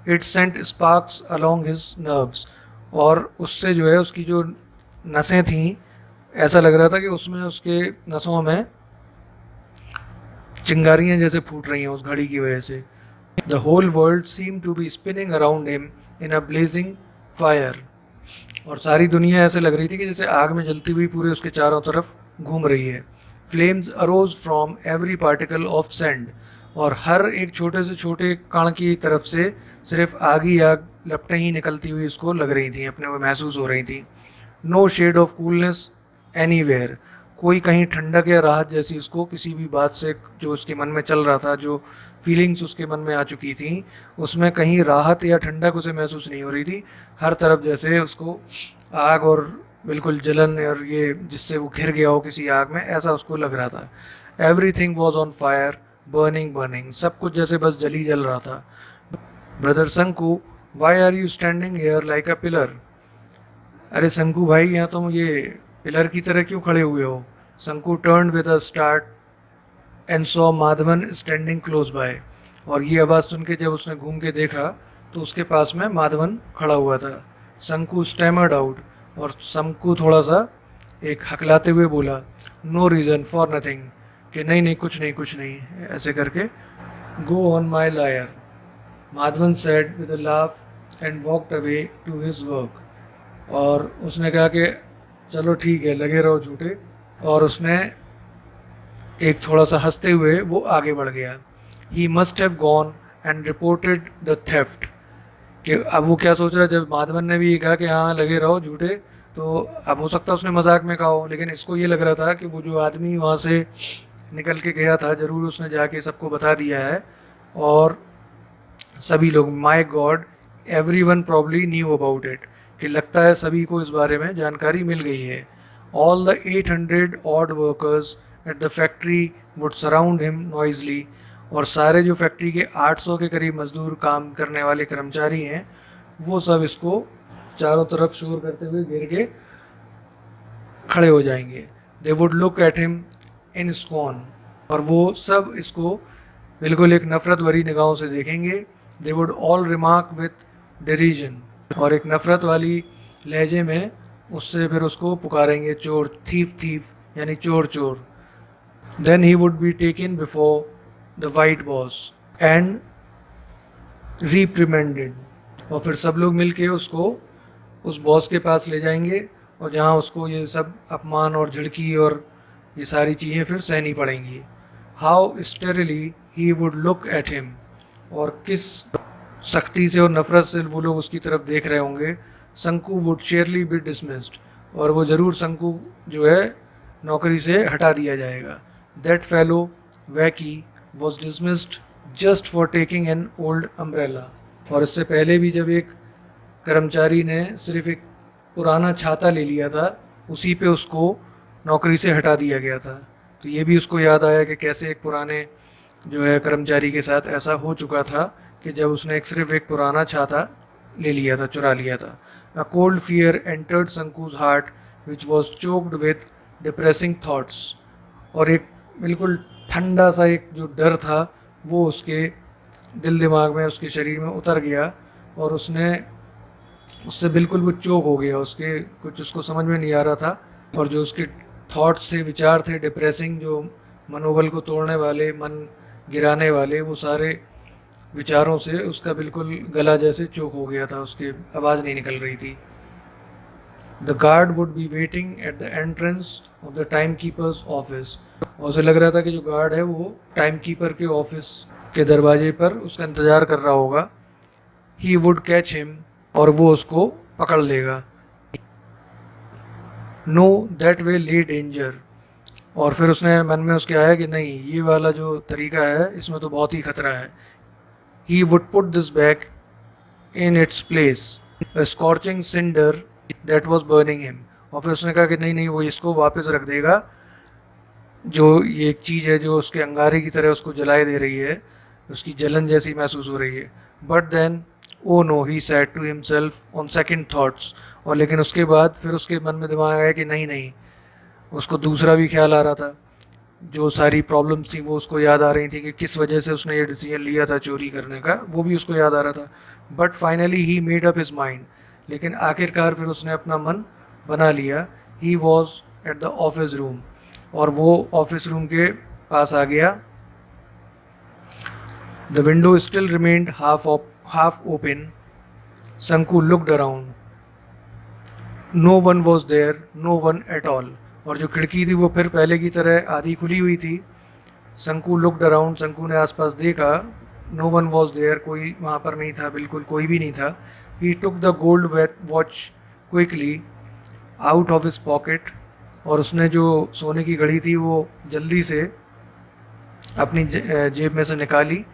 It sent sparks along his nerves, और उससे जो है उसकी जो नसें थीं, ऐसा लग रहा था कि उसमें, उसके नसों में चिंगारियां जैसे फूट रही हैं उस घड़ी की वजह से। The whole world seem to be spinning around him in a blazing fire, और सारी दुनिया ऐसे लग रही थी कि जैसे आग में जलती हुई पूरे उसके चारों तरफ घूम रही है। Flames arrows from every particle of sand, और हर एक छोटे से छोटे कण की तरफ से सिर्फ आग ही आग, लपटें ही निकलती हुई इसको लग रही थी, अपने को महसूस हो रही थी। No shade of coolness anywhere, कोई कहीं ठंडक या राहत जैसी उसको किसी भी बात से, जो उसके मन में चल रहा था, जो फीलिंग्स उसके मन में आ चुकी थी, उसमें कहीं राहत या ठंडक उसे महसूस नहीं हो रही थी। हर तरफ जैसे उसको आग और बिल्कुल जलन, और ये जिससे वो घिर गया हो किसी आग में, ऐसा उसको लग रहा था। Everything was on fire, burning burning, सब कुछ जैसे बस जल ही जल रहा था। Brother Shanku, why are you standing here like a pillar, अरे शंकु भाई, यहाँ तुम ये पिलर की तरह क्यों खड़े हुए हो। शंकु turn with a start and saw Madhavan standing close by, और ये आवाज़ सुन के जब उसने घूम के देखा तो उसके पास में माधवन खड़ा हुआ था। शंकु स्टैमर्ड आउट, और शंकु थोड़ा सा एक हकलाते हुए बोला, नो रीज़न फॉर नथिंग, कि नहीं नहीं, कुछ नहीं कुछ नहीं, ऐसे करके। Go on my liar, Madhavan said with a laugh and walked away to his work, और उसने कहा कि चलो ठीक है, लगे रहो झूठे, और उसने एक थोड़ा सा हंसते हुए वो आगे बढ़ गया। ही must have gone and reported the theft, कि अब वो क्या सोच रहा है, जब माधवन ने भी ये कहा कि हाँ लगे रहो झूठे, तो अब हो सकता है उसने मजाक में कहा हो, लेकिन इसको ये लग रहा था कि वो जो आदमी वहाँ से निकल के गया था, ज़रूर उसने जाके सबको बता दिया है, और सभी लोग, my God, every one probably knew about it, कि लगता है सभी को इस बारे में जानकारी मिल गई है। All the 800 odd workers at the factory would surround him Noisli, और सारे जो फैक्ट्री के 800 के करीब मजदूर, काम करने वाले कर्मचारी हैं, वो सब इसको चारों तरफ शोर करते हुए घेर के खड़े हो जाएंगे। They would look at him in scorn, और वो सब इसको बिल्कुल एक नफरत भरी निगाहों से देखेंगे। They would all remark with derision, और एक नफरत वाली लहजे में उससे फिर उसको पुकारेंगे चोर, थीफ थीफ, यानी चोर चोर। Then he would be taken before the white boss and reprimanded, और फिर सब लोग मिलके उसको उस बॉस के पास ले जाएंगे, और जहाँ उसको ये सब अपमान और झिड़की और ये सारी चीज़ें फिर सहनी पड़ेंगी। How sternly he would look at him, और किस सख्ती से और नफरत से वो लोग उसकी तरफ देख रहे होंगे। शंकु वुड शेयरली बी डिसमिस्ड, और वो ज़रूर शंकु जो है नौकरी से हटा दिया जाएगा। That fellow वैकी was dismissed just for taking an old umbrella, और इससे पहले भी जब एक कर्मचारी ने सिर्फ एक पुराना छाता ले लिया था, उसी पे उसको नौकरी से हटा दिया गया था। तो ये भी उसको याद आया कि कैसे एक पुराने जो है कर्मचारी के साथ ऐसा हो चुका था कि जब उसने सिर्फ एक पुराना छाता ले लिया था, चुरा लिया था। A cold fear entered Shanku's heart which was choked with depressing thoughts, और एक बिल्कुल ठंडा सा एक जो डर था वो उसके दिल दिमाग में, उसके शरीर में उतर गया, और उससे बिल्कुल वो चोक हो गया। उसके कुछ उसको समझ में नहीं आ रहा था, और जो उसके थॉट्स थे, विचार थे डिप्रेसिंग, जो मनोबल को तोड़ने वाले, मन गिराने वाले, वो सारे विचारों से उसका बिल्कुल गला जैसे चोक हो गया था, उसकी आवाज़ नहीं निकल रही थी। The guard would be waiting at the entrance of the time keeper's office, और उसे लग रहा था कि जो गार्ड है वो टाइम कीपर के ऑफिस के दरवाजे पर उसका इंतज़ार कर रहा होगा। ही वुड कैच हिम, और वो उसको पकड़ लेगा। No that way lie danger, और फिर उसने मन में उसके आया कि नहीं, ये वाला जो तरीका है इसमें तो बहुत ही खतरा है। He would put this back in its place a scorching cinder that was burning him, और फिर उसने कहा कि नहीं नहीं, वो इसको वापस रख देगा, जो ये एक चीज़ है जो उसके अंगारे की तरह उसको जलाए दे रही है, उसकी जलन जैसी महसूस हो रही है। But then oh no, he said to himself on second thoughts, और लेकिन उसके बाद फिर उसके मन में दिमाग आया कि नहीं नहीं, उसको दूसरा भी ख्याल आ रहा था। जो सारी प्रॉब्लम्स थी वो उसको याद आ रही थी कि किस वजह से उसने ये डिसीजन लिया था चोरी करने का, वो भी उसको याद आ रहा था। But finally he made up his mind, लेकिन आखिरकार फिर उसने अपना मन बना लिया। He was at the office room, और वो ऑफिस रूम के पास आ गया। The window still remained half open. Sanku looked around. No one was there, no one at all. और जो खिड़की थी वो फिर पहले की तरह आधी खुली हुई थी। शंकु लुक्ड अराउंड, शंकु ने आसपास देखा। नो वन वॉज देयर, कोई वहाँ पर नहीं था, बिल्कुल कोई भी नहीं था। He took the gold watch quickly out of his pocket, और उसने जो सोने की घड़ी थी वो जल्दी से अपनी जेब में से निकाली।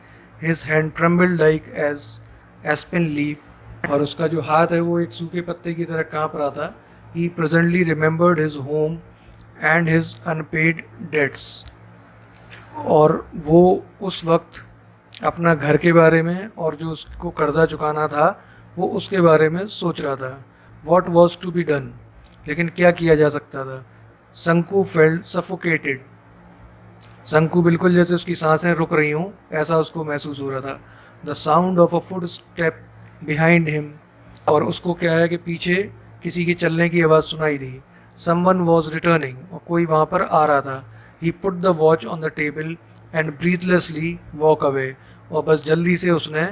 His hand trembled like as aspen leaf, और उसका जो हाथ है वो एक सूखे पत्ते की तरह काँप रहा था। He presently remembered his home and his unpaid debts, और वो उस वक्त अपना घर के बारे में और जो उसको कर्जा चुकाना था वो उसके बारे में सोच रहा था। What was to be done, लेकिन क्या किया जा सकता था। शंकु फेल्ट सफोकेटेड, शंकु बिल्कुल जैसे उसकी सांसें रुक रही हों ऐसा उसको महसूस हो रहा था। The sound of a foot step behind him, और उसको क्या है कि पीछे किसी के चलने की आवाज़ सुनाई दी। समवन वॉज रिटर्निंग, और कोई वहाँ पर आ रहा था। He put the watch on the table and breathlessly walk away, और बस जल्दी से उसने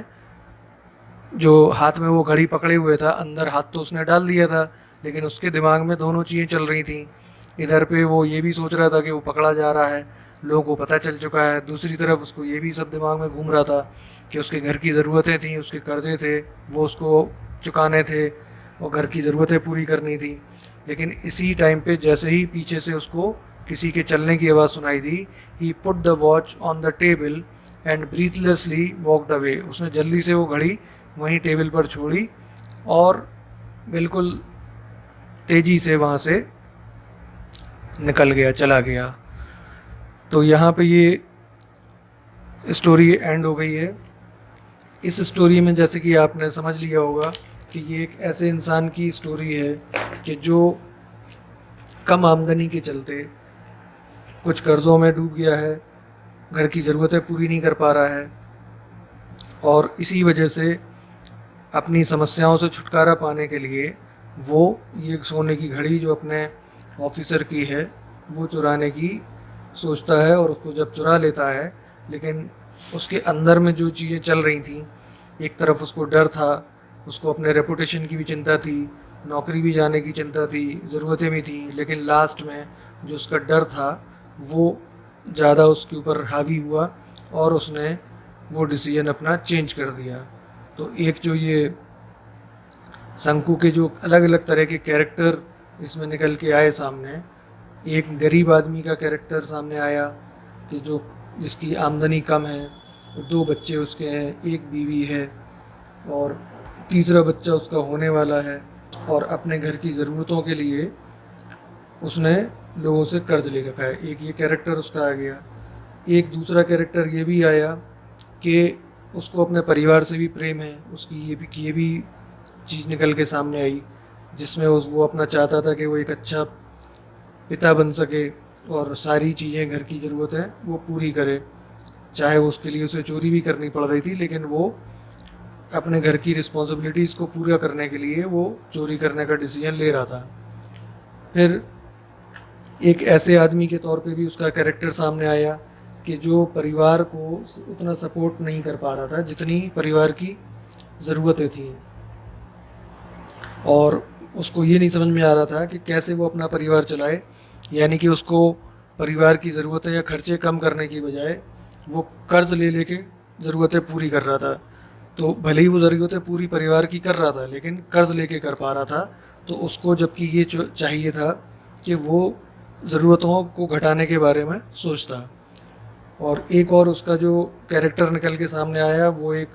जो हाथ में वो घड़ी पकड़े हुए था, अंदर हाथ तो उसने डाल दिया था, लेकिन उसके दिमाग में दोनों चीज़ें चल रही थी। इधर पे वो ये भी सोच रहा था कि वो पकड़ा जा रहा है, लोगों को पता चल चुका है। दूसरी तरफ उसको ये भी सब दिमाग में घूम रहा था कि उसके घर की ज़रूरतें थी, उसके कर्जे थे, वो उसको चुकाने थे और घर की ज़रूरतें पूरी करनी थी। लेकिन इसी टाइम पे जैसे ही पीछे से उसको किसी के चलने की आवाज़ सुनाई दी, he put the watch on the table and breathlessly walked away, उसने जल्दी से वो घड़ी वहीं टेबल पर छोड़ी और बिल्कुल तेज़ी से वहाँ से निकल गया, चला गया। तो यहाँ पे ये स्टोरी एंड हो गई है। इस स्टोरी में जैसे कि आपने समझ लिया होगा कि ये एक ऐसे इंसान की स्टोरी है कि जो कम आमदनी के चलते कुछ कर्ज़ों में डूब गया है, घर की ज़रूरतें पूरी नहीं कर पा रहा है और इसी वजह से अपनी समस्याओं से छुटकारा पाने के लिए वो ये सोने की घड़ी जो अपने ऑफिसर की है वो चुराने की सोचता है और उसको जब चुरा लेता है, लेकिन उसके अंदर में जो चीज़ें चल रही थी, एक तरफ उसको डर था, उसको अपने रेपुटेशन की भी चिंता थी, नौकरी भी जाने की चिंता थी, ज़रूरतें भी थी, लेकिन लास्ट में जो उसका डर था वो ज़्यादा उसके ऊपर हावी हुआ और उसने वो डिसीजन अपना चेंज कर दिया। तो एक जो ये शंकु के जो अलग अलग तरह के कैरेक्टर इसमें निकल के आए सामने, एक गरीब आदमी का कैरेक्टर सामने आया कि जो जिसकी आमदनी कम है, 2 बच्चे उसके हैं, एक बीवी है और तीसरा बच्चा उसका होने वाला है और अपने घर की ज़रूरतों के लिए उसने लोगों से कर्ज ले रखा है। एक ये कैरेक्टर उसका आ गया। एक दूसरा कैरेक्टर ये भी आया कि उसको अपने परिवार से भी प्रेम है, उसकी ये भी चीज़ निकल के सामने आई, जिसमें वो अपना चाहता था कि वो एक अच्छा पिता बन सके और सारी चीज़ें घर की ज़रूरतें वो पूरी करे, चाहे उसके लिए उसे चोरी भी करनी पड़ रही थी, लेकिन वो अपने घर की रिस्पॉन्सिबिलिटीज़ को पूरा करने के लिए वो चोरी करने का डिसीजन ले रहा था। फिर एक ऐसे आदमी के तौर पे भी उसका कैरेक्टर सामने आया कि जो परिवार को उतना सपोर्ट नहीं कर पा रहा था जितनी परिवार की ज़रूरतें थी और उसको ये नहीं समझ में आ रहा था कि कैसे वो अपना परिवार चलाए, यानी कि उसको परिवार की ज़रूरतें या खर्चे कम करने की बजाय वो कर्ज़ ले लेके ज़रूरतें पूरी कर रहा था। तो भले ही वो ज़रूरतें पूरी परिवार की कर रहा था, लेकिन कर्ज़ लेके कर पा रहा था। तो उसको जबकि ये चाहिए था कि वो ज़रूरतों को घटाने के बारे में सोचता। और एक और उसका जो कैरेक्टर निकल के सामने आया वो एक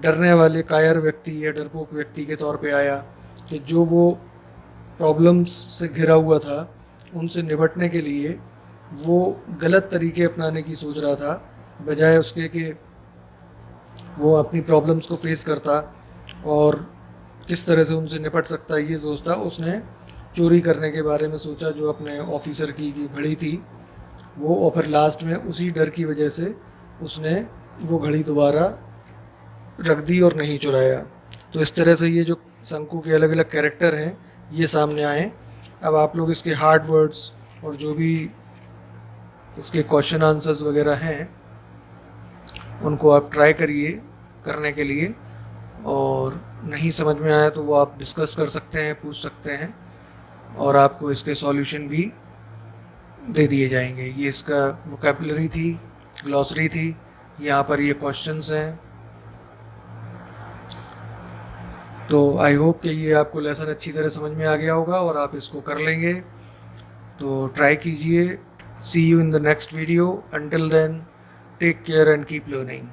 डरने वाले कायर व्यक्ति या डरपोक व्यक्ति के तौर पे आया कि जो वो प्रॉब्लम्स से घिरा हुआ था उनसे निपटने के लिए वो गलत तरीके अपनाने की सोच रहा था, बजाय उसके कि वो अपनी प्रॉब्लम्स को फेस करता और किस तरह से उनसे निपट सकता है ये सोचता। उसने चोरी करने के बारे में सोचा जो अपने ऑफिसर की घड़ी थी वो, और फिर लास्ट में उसी डर की वजह से उसने वो घड़ी दोबारा रख दी और नहीं चुराया। तो इस तरह से ये जो शंकु के अलग अलग कैरेक्टर हैं ये सामने आए। अब आप लोग इसके हार्ड वर्ड्स और जो भी इसके क्वेश्चन आंसर्स वगैरह हैं उनको आप ट्राई करिए करने के लिए, और नहीं समझ में आया तो वो आप डिस्कस कर सकते हैं, पूछ सकते हैं और आपको इसके सॉल्यूशन भी दे दिए जाएंगे। ये इसका वोकैबुलरी थी, ग्लॉसरी थी, यहाँ पर ये क्वेश्चंस हैं। तो आई होप कि ये आपको लेसन अच्छी तरह समझ में आ गया होगा और आप इसको कर लेंगे। तो ट्राई कीजिए। See you in the next video. Until then, take care and keep learning.